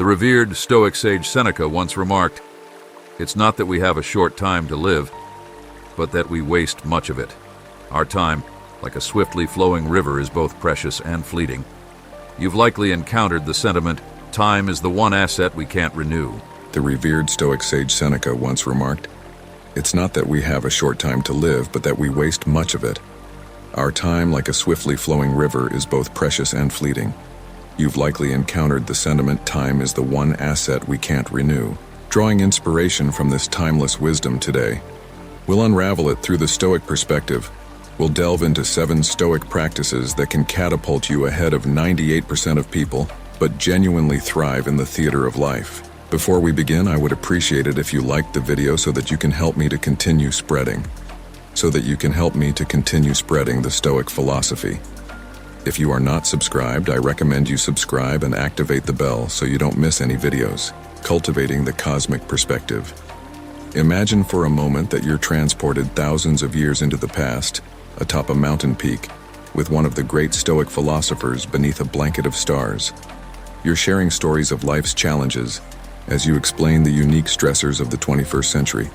The revered Stoic sage Seneca once remarked, "It's not that we have a short time to live, but that we waste much of it. Our time, like a swiftly flowing river, is both precious and fleeting." You've likely encountered the sentiment, "Time is the one asset we can't renew." The revered Stoic sage Seneca once remarked, "It's not that we have a short time to live, but that we waste much of it. Our time, like a swiftly flowing river, is both precious and fleeting." You've likely encountered the sentiment, "Time is the one asset we can't renew." Drawing inspiration from this timeless wisdom today, we'll unravel it through the Stoic perspective. We'll delve into 7 Stoic practices that can catapult you ahead of 98% of people, but genuinely thrive in the theater of life. Before we begin, I would appreciate it if you liked the video so that you can help me to continue spreading. The Stoic philosophy. If you are not subscribed, I recommend you subscribe and activate the bell so you don't miss any videos. Cultivating the cosmic perspective. Imagine for a moment that you're transported thousands of years into the past, atop a mountain peak, with one of the great Stoic philosophers beneath a blanket of stars. You're sharing stories of life's challenges as you explain the unique stressors of the 21st century,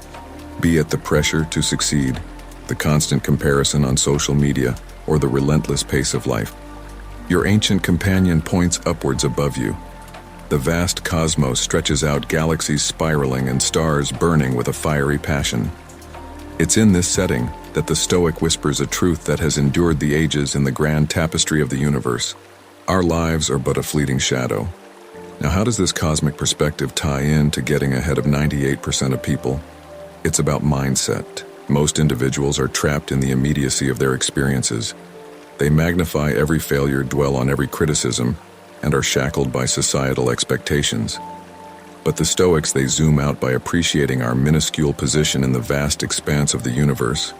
be it the pressure to succeed, the constant comparison on social media, or the relentless pace of life. Your ancient companion points upwards above you. The vast cosmos stretches out, galaxies spiraling and stars burning with a fiery passion. It's in this setting that the Stoic whispers a truth that has endured the ages in the grand tapestry of the universe. Our lives are but a fleeting shadow. Now, how does this cosmic perspective tie in to getting ahead of 98% of people? It's about mindset. Most individuals are trapped in the immediacy of their experiences. They magnify every failure, dwell on every criticism, and are shackled by societal expectations. But the Stoics, they zoom out by appreciating our minuscule position in the vast expanse of the universe.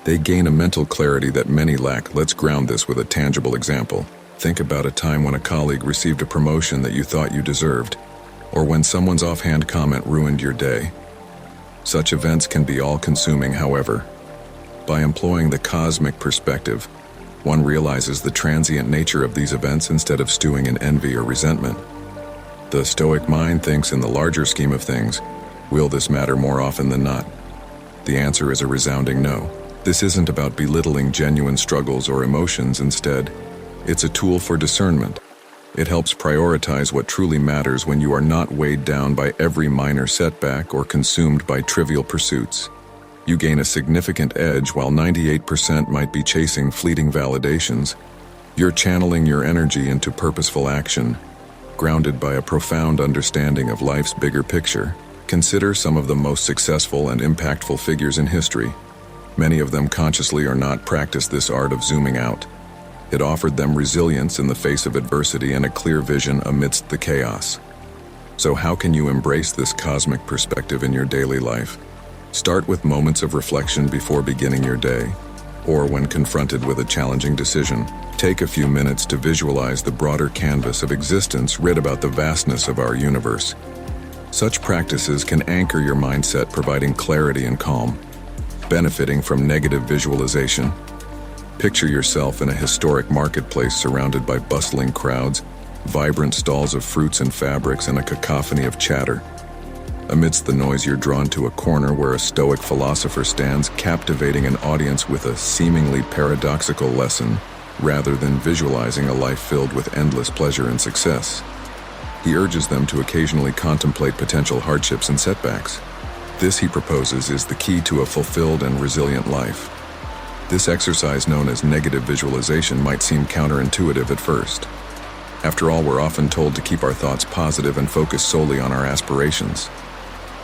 They gain a mental clarity that many lack. Let's ground this with a tangible example. Think about a time when a colleague received a promotion that you thought you deserved, or when someone's offhand comment ruined your day. Such events can be all-consuming, however. By employing the cosmic perspective, one realizes the transient nature of these events instead of stewing in envy or resentment. The Stoic mind thinks, in the larger scheme of things, will this matter more often than not? The answer is a resounding no. This isn't about belittling genuine struggles or emotions. Instead, it's a tool for discernment. It helps prioritize what truly matters when you are not weighed down by every minor setback or consumed by trivial pursuits. You gain a significant edge while 98% might be chasing fleeting validations. You're channeling your energy into purposeful action, grounded by a profound understanding of life's bigger picture. Consider some of the most successful and impactful figures in history. Many of them consciously or not practiced this art of zooming out. It offered them resilience in the face of adversity and a clear vision amidst the chaos. So how can you embrace this cosmic perspective in your daily life? Start with moments of reflection before beginning your day, or when confronted with a challenging decision. Take a few minutes to visualize the broader canvas of existence. Read about the vastness of our universe. Such practices can anchor your mindset, providing clarity and calm. Benefiting from negative visualization. Picture yourself in a historic marketplace surrounded by bustling crowds, vibrant stalls of fruits and fabrics, and a cacophony of chatter. Amidst the noise, you're drawn to a corner where a Stoic philosopher stands, captivating an audience with a seemingly paradoxical lesson, rather than visualizing a life filled with endless pleasure and success. He urges them to occasionally contemplate potential hardships and setbacks. This, he proposes, is the key to a fulfilled and resilient life. This exercise, known as negative visualization, might seem counterintuitive at first. After all, we're often told to keep our thoughts positive and focus solely on our aspirations.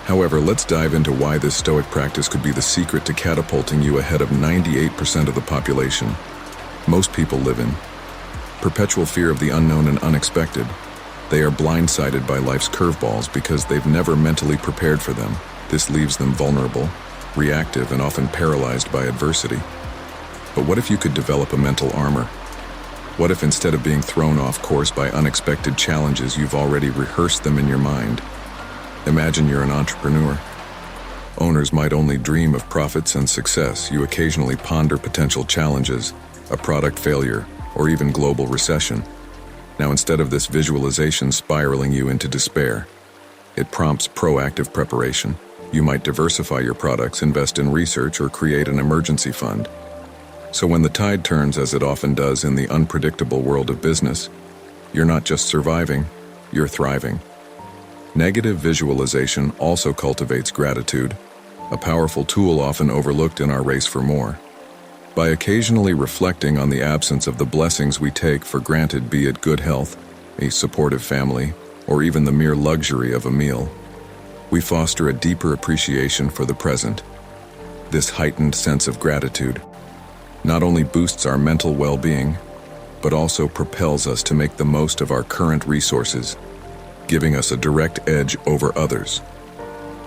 However, let's dive into why this Stoic practice could be the secret to catapulting you ahead of 98% of the population. Most people live in perpetual fear of the unknown and unexpected. They are blindsided by life's curveballs because they've never mentally prepared for them. This leaves them vulnerable, reactive, and often paralyzed by adversity. But what if you could develop a mental armor? What if instead of being thrown off course by unexpected challenges, you've already rehearsed them in your mind? Imagine you're an entrepreneur. Owners might only dream of profits and success. You occasionally ponder potential challenges, a product failure, or even global recession. Now, instead of this visualization spiraling you into despair, it prompts proactive preparation. You might diversify your products, invest in research, or create an emergency fund. So when the tide turns, as it often does in the unpredictable world of business, you're not just surviving, you're thriving. Negative visualization also cultivates gratitude, a powerful tool often overlooked in our race for more. By occasionally reflecting on the absence of the blessings we take for granted, be it good health, a supportive family, or even the mere luxury of a meal, we foster a deeper appreciation for the present. This heightened sense of gratitude not only boosts our mental well-being, but also propels us to make the most of our current resources, giving us a direct edge over others.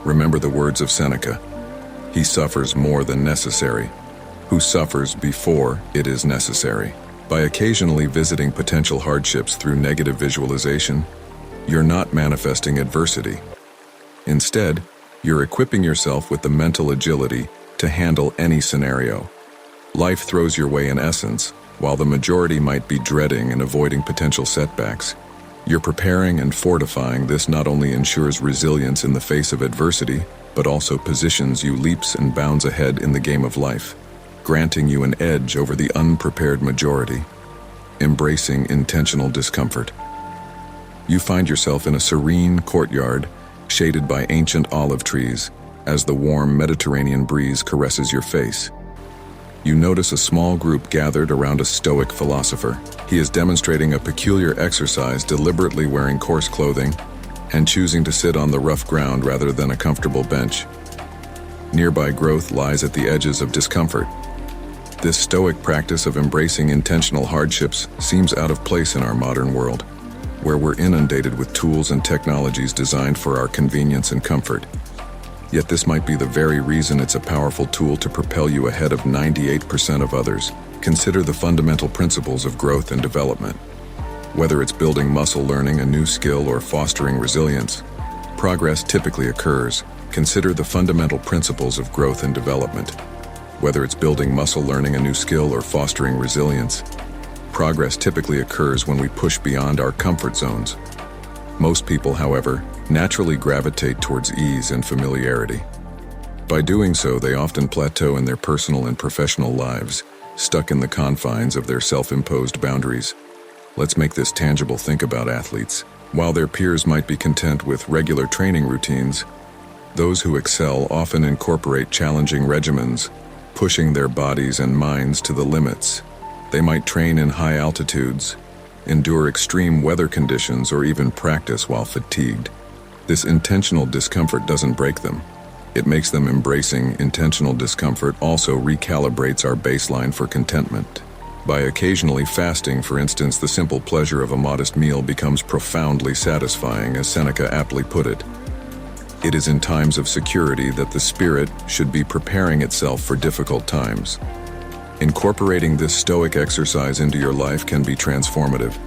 Remember the words of Seneca: "He suffers more than necessary, who suffers before it is necessary." By occasionally visiting potential hardships through negative visualization, you're not manifesting adversity. Instead, you're equipping yourself with the mental agility to handle any scenario. Life throws your way in essence, while the majority might be dreading and avoiding potential setbacks. You're preparing and fortifying. This not only ensures resilience in the face of adversity, but also positions you leaps and bounds ahead in the game of life, granting you an edge over the unprepared majority. Embracing intentional discomfort. You find yourself in a serene courtyard, shaded by ancient olive trees, as the warm Mediterranean breeze caresses your face. You notice a small group gathered around a Stoic philosopher. He is demonstrating a peculiar exercise, deliberately wearing coarse clothing and choosing to sit on the rough ground rather than a comfortable bench. Nearby growth lies at the edges of discomfort. This Stoic practice of embracing intentional hardships seems out of place in our modern world, where we're inundated with tools and technologies designed for our convenience and comfort. Yet this might be the very reason it's a powerful tool to propel you ahead of 98% of others. Consider the fundamental principles of growth and development. Whether it's building muscle, learning a new skill, or fostering resilience, progress typically occurs. Consider the fundamental principles of growth and development. Whether it's building muscle, learning a new skill, or fostering resilience, progress typically occurs when we push beyond our comfort zones. Most people, however, naturally gravitate towards ease and familiarity. By doing so, they often plateau in their personal and professional lives, stuck in the confines of their self-imposed boundaries. Let's make this tangible. Think about athletes. While their peers might be content with regular training routines, those who excel often incorporate challenging regimens, pushing their bodies and minds to the limits. They might train in high altitudes, endure extreme weather conditions, or even practice while fatigued. This intentional discomfort doesn't break them. It makes them. Embracing intentional discomfort also recalibrates our baseline for contentment. By occasionally fasting, for instance, the simple pleasure of a modest meal becomes profoundly satisfying, as Seneca aptly put it. It is in times of security that the spirit should be preparing itself for difficult times. Incorporating this Stoic exercise into your life can be transformative.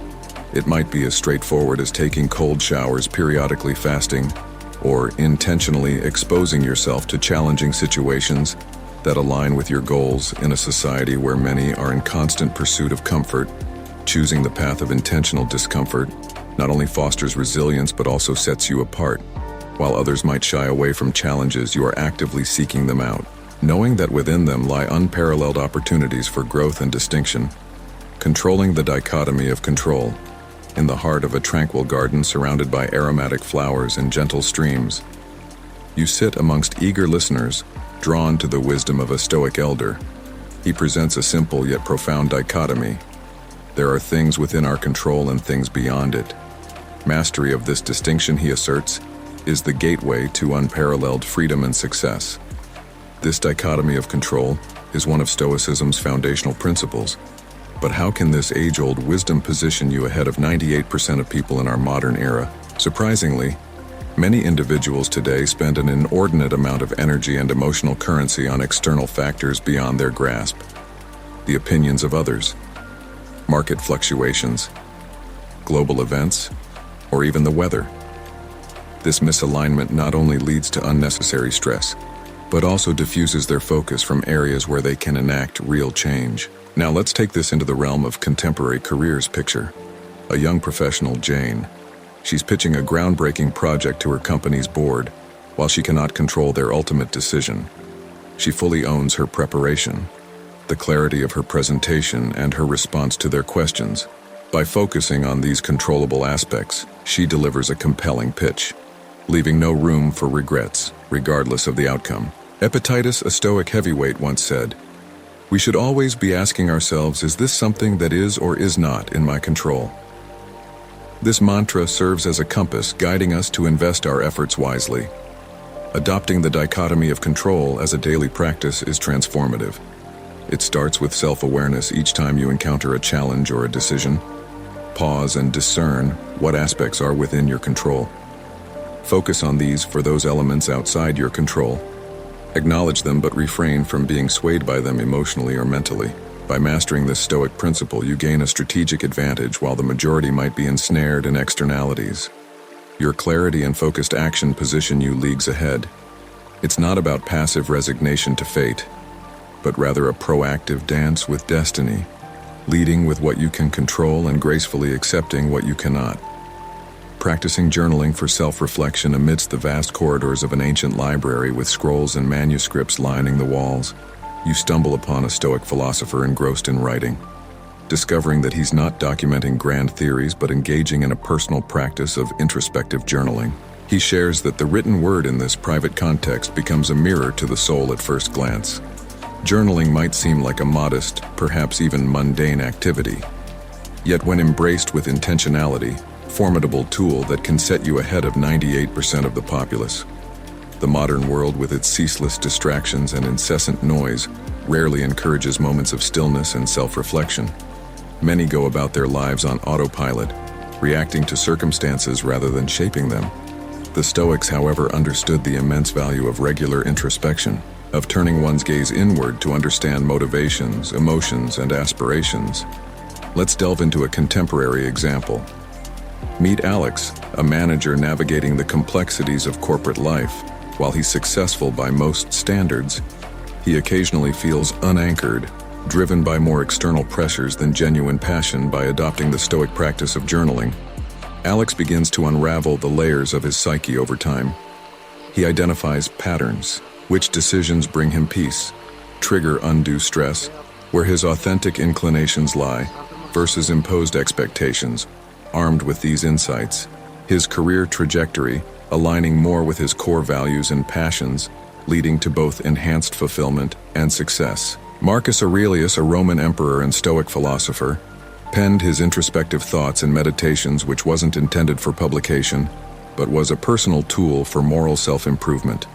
It might be as straightforward as taking cold showers, periodically fasting, or intentionally exposing yourself to challenging situations that align with your goals. In a society where many are in constant pursuit of comfort, choosing the path of intentional discomfort not only fosters resilience but also sets you apart. While others might shy away from challenges, you are actively seeking them out, knowing that within them lie unparalleled opportunities for growth and distinction. Controlling the dichotomy of control. In the heart of a tranquil garden surrounded by aromatic flowers and gentle streams, you sit amongst eager listeners, drawn to the wisdom of a Stoic elder. He presents a simple yet profound dichotomy. There are things within our control and things beyond it. Mastery of this distinction, he asserts, is the gateway to unparalleled freedom and success. This dichotomy of control is one of Stoicism's foundational principles. But how can this age-old wisdom position you ahead of 98% of people in our modern era? Surprisingly, many individuals today spend an inordinate amount of energy and emotional currency on external factors beyond their grasp. The opinions of others, market fluctuations, global events, or even the weather. This misalignment not only leads to unnecessary stress, but also diffuses their focus from areas where they can enact real change. Now let's take this into the realm of contemporary careers. Picture A young professional, Jane. She's pitching a groundbreaking project to her company's board, while she cannot control their ultimate decision. She fully owns her preparation, the clarity of her presentation, and her response to their questions. By focusing on these controllable aspects, she delivers a compelling pitch, leaving no room for regrets, regardless of the outcome. Epictetus, a Stoic heavyweight, once said, "We should always be asking ourselves, is this something that is or is not in my control?" This mantra serves as a compass guiding us to invest our efforts wisely. Adopting the dichotomy of control as a daily practice is transformative. It starts with self-awareness each time you encounter a challenge or a decision. Pause and discern what aspects are within your control. Focus on these for those elements outside your control. Acknowledge them but refrain from being swayed by them emotionally or mentally. By mastering this Stoic principle, you gain a strategic advantage while the majority might be ensnared in externalities. Your clarity and focused action position you leagues ahead. It's not about passive resignation to fate, but rather a proactive dance with destiny, leading with what you can control and gracefully accepting what you cannot. Practicing journaling for self-reflection amidst the vast corridors of an ancient library with scrolls and manuscripts lining the walls, you stumble upon a Stoic philosopher engrossed in writing, discovering that he's not documenting grand theories but engaging in a personal practice of introspective journaling. He shares that the written word in this private context becomes a mirror to the soul at first glance. Journaling might seem like a modest, perhaps even mundane activity, yet when embraced with intentionality, formidable tool that can set you ahead of 98% of the populace. The modern world, with its ceaseless distractions and incessant noise, rarely encourages moments of stillness and self-reflection. Many go about their lives on autopilot, reacting to circumstances rather than shaping them. The Stoics, however, understood the immense value of regular introspection, of turning one's gaze inward to understand motivations, emotions, and aspirations. Let's delve into a contemporary example. Meet Alex, a manager navigating the complexities of corporate life. While he's successful by most standards, he occasionally feels unanchored, driven by more external pressures than genuine passion. By adopting the Stoic practice of journaling, Alex begins to unravel the layers of his psyche over time. He identifies patterns, which decisions bring him peace, trigger undue stress, where his authentic inclinations lie, versus imposed expectations. Armed with these insights, his career trajectory aligning more with his core values and passions, leading to both enhanced fulfillment and success. Marcus Aurelius, a Roman emperor and Stoic philosopher, penned his introspective thoughts and meditations, which wasn't intended for publication, but was a personal tool for moral self-improvement.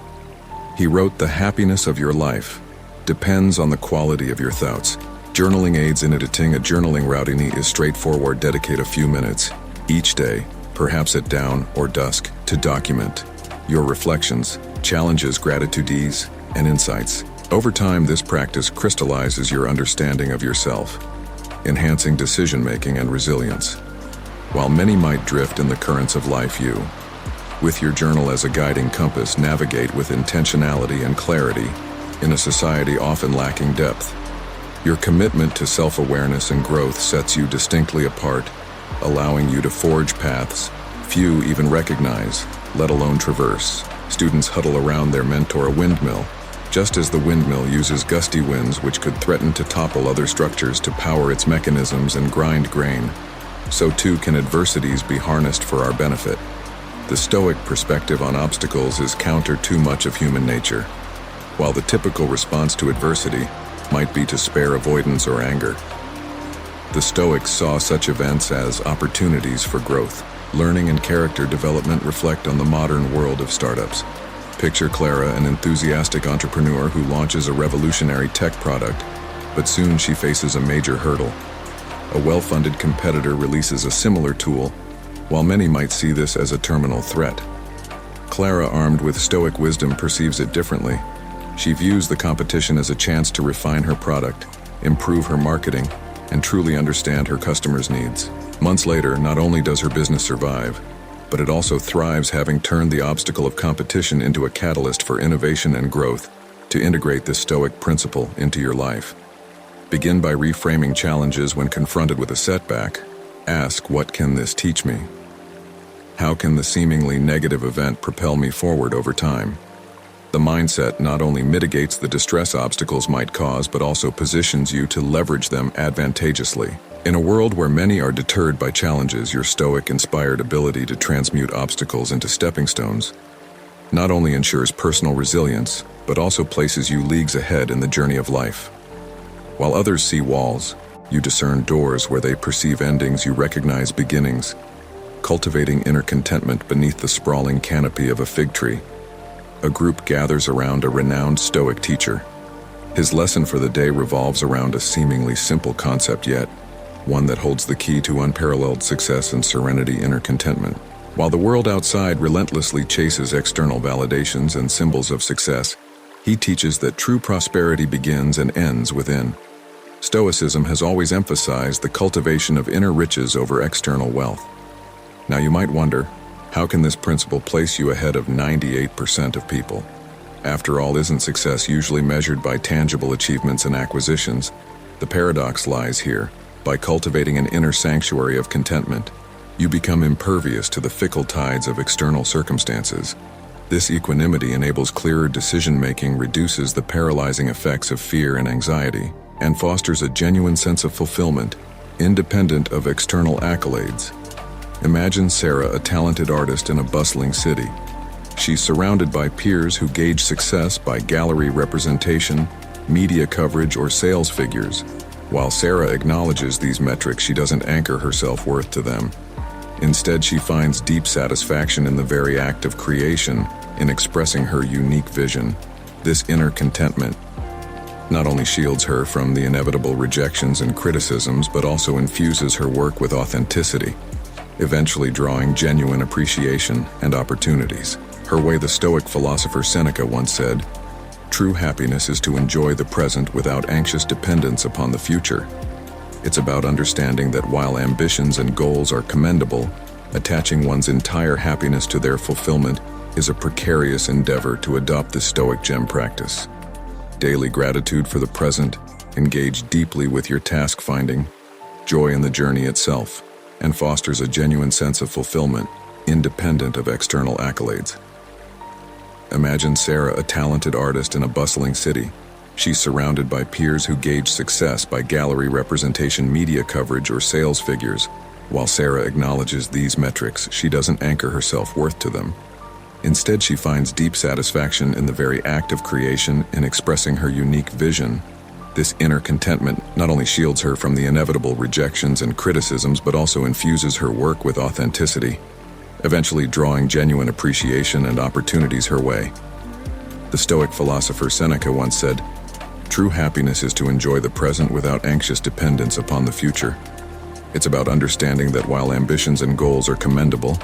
He wrote, "The happiness of your life depends on the quality of your thoughts." Journaling aids in editing. A journaling routine is straightforward. Dedicate a few minutes each day, perhaps at dawn or dusk, to document your reflections, challenges, gratitudes, and insights. Over time, this practice crystallizes your understanding of yourself, enhancing decision-making and resilience. While many might drift in the currents of life, you, with your journal as a guiding compass, navigate with intentionality and clarity in a society often lacking depth. Your commitment to self-awareness and growth sets you distinctly apart, allowing you to forge paths few even recognize, let alone traverse. Students huddle around their mentor, a windmill, just as the windmill uses gusty winds which could threaten to topple other structures to power its mechanisms and grind grain. So too can adversities be harnessed for our benefit. The Stoic perspective on obstacles is counter to much of human nature. While the typical response to adversity might be to spare avoidance or anger, the Stoics saw such events as opportunities for growth. Learning and character development reflect on the modern world of startups. Picture Clara, an enthusiastic entrepreneur who launches a revolutionary tech product, but soon she faces a major hurdle. A well-funded competitor releases a similar tool, while many might see this as a terminal threat. Clara, armed with Stoic wisdom, perceives it differently. She views the competition as a chance to refine her product, improve her marketing, and truly understand her customers' needs. Months later, not only does her business survive, but it also thrives, having turned the obstacle of competition into a catalyst for innovation and growth. To integrate this Stoic principle into your life, begin by reframing challenges when confronted with a setback Ask, what can this teach me? How can the seemingly negative event propel me forward over time? The mindset not only mitigates the distress obstacles might cause, but also positions you to leverage them advantageously. In a world where many are deterred by challenges, your Stoic-inspired ability to transmute obstacles into stepping stones not only ensures personal resilience, but also places you leagues ahead in the journey of life. While others see walls, you discern doors. Where they perceive endings, you recognize beginnings, cultivating inner contentment beneath the sprawling canopy of a fig tree. A group gathers around a renowned Stoic teacher. His lesson for the day revolves around a seemingly simple concept, yet one that holds the key to unparalleled success and serenity, inner contentment. While the world outside relentlessly chases external validations and symbols of success, he teaches that true prosperity begins and ends within. Stoicism has always emphasized the cultivation of inner riches over external wealth. Now you might wonder, how can this principle place you ahead of 98% of people? After all, isn't success usually measured by tangible achievements and acquisitions? The paradox lies here. By cultivating an inner sanctuary of contentment, you become impervious to the fickle tides of external circumstances. This equanimity enables clearer decision-making, reduces the paralyzing effects of fear and anxiety, and fosters a genuine sense of fulfillment, independent of external accolades. Imagine Sarah, a talented artist in a bustling city. She's surrounded by peers who gauge success by gallery representation, media coverage, or sales figures. While Sarah acknowledges these metrics, she doesn't anchor her self-worth to them. Instead, she finds deep satisfaction in the very act of creation, in expressing her unique vision. This inner contentment not only shields her from the inevitable rejections and criticisms, but also infuses her work with authenticity, eventually drawing genuine appreciation and opportunities. Her way, the Stoic philosopher Seneca once said, "True happiness is to enjoy the present without anxious dependence upon the future." It's about understanding that while ambitions and goals are commendable, attaching one's entire happiness to their fulfillment is a precarious endeavor. To adopt the Stoic gem practice. Daily gratitude for the present, engage deeply with your task, finding joy in the journey itself, and fosters a genuine sense of fulfillment, independent of external accolades. Imagine Sarah, a talented artist in a bustling city. She's surrounded by peers who gauge success by gallery representation, media coverage, or sales figures. While Sarah acknowledges these metrics, she doesn't anchor her self-worth to them. Instead, she finds deep satisfaction in the very act of creation, in expressing her unique vision. This inner contentment not only shields her from the inevitable rejections and criticisms, but also infuses her work with authenticity, eventually drawing genuine appreciation and opportunities her way. The Stoic philosopher Seneca once said, "True happiness is to enjoy the present without anxious dependence upon the future." It's about understanding that while ambitions and goals are commendable,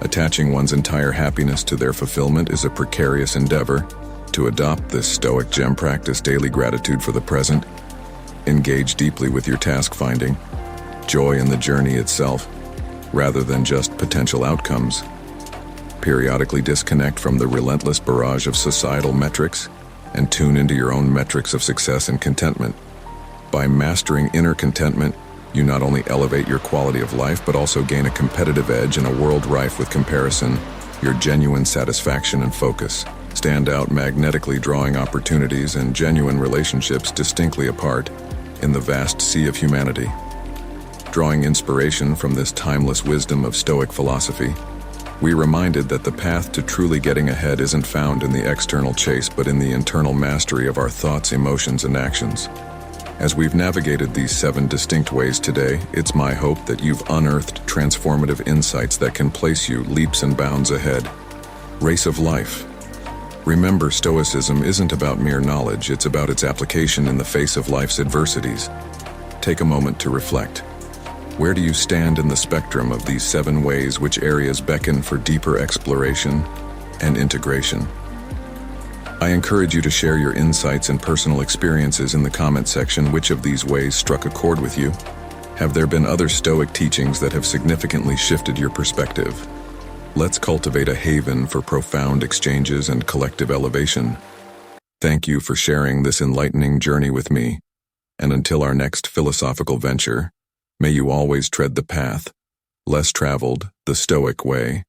attaching one's entire happiness to their fulfillment is a precarious endeavor. To adopt this Stoic gem practice, daily gratitude for the present, engage deeply with your task, finding joy in the journey itself, rather than just potential outcomes. Periodically disconnect from the relentless barrage of societal metrics and tune into your own metrics of success and contentment. By mastering inner contentment, you not only elevate your quality of life, but also gain a competitive edge in a world rife with comparison. Your genuine satisfaction and focus stand out magnetically, drawing opportunities and genuine relationships distinctly apart in the vast sea of humanity. Drawing inspiration from this timeless wisdom of Stoic philosophy, we're reminded that the path to truly getting ahead isn't found in the external chase, but in the internal mastery of our thoughts, emotions, and actions. As we've navigated these 7 distinct ways today, it's my hope that you've unearthed transformative insights that can place you leaps and bounds ahead. Race of life. Remember, Stoicism isn't about mere knowledge, it's about its application in the face of life's adversities. Take a moment to reflect. Where do you stand in the spectrum of these 7 ways? Which areas beckon for deeper exploration and integration? I encourage you to share your insights and personal experiences in the comment section. Which of these ways struck a chord with you? Have there been other Stoic teachings that have significantly shifted your perspective? Let's cultivate a haven for profound exchanges and collective elevation. Thank you for sharing this enlightening journey with me, and until our next philosophical venture, May you always tread the path, less traveled, the Stoic way.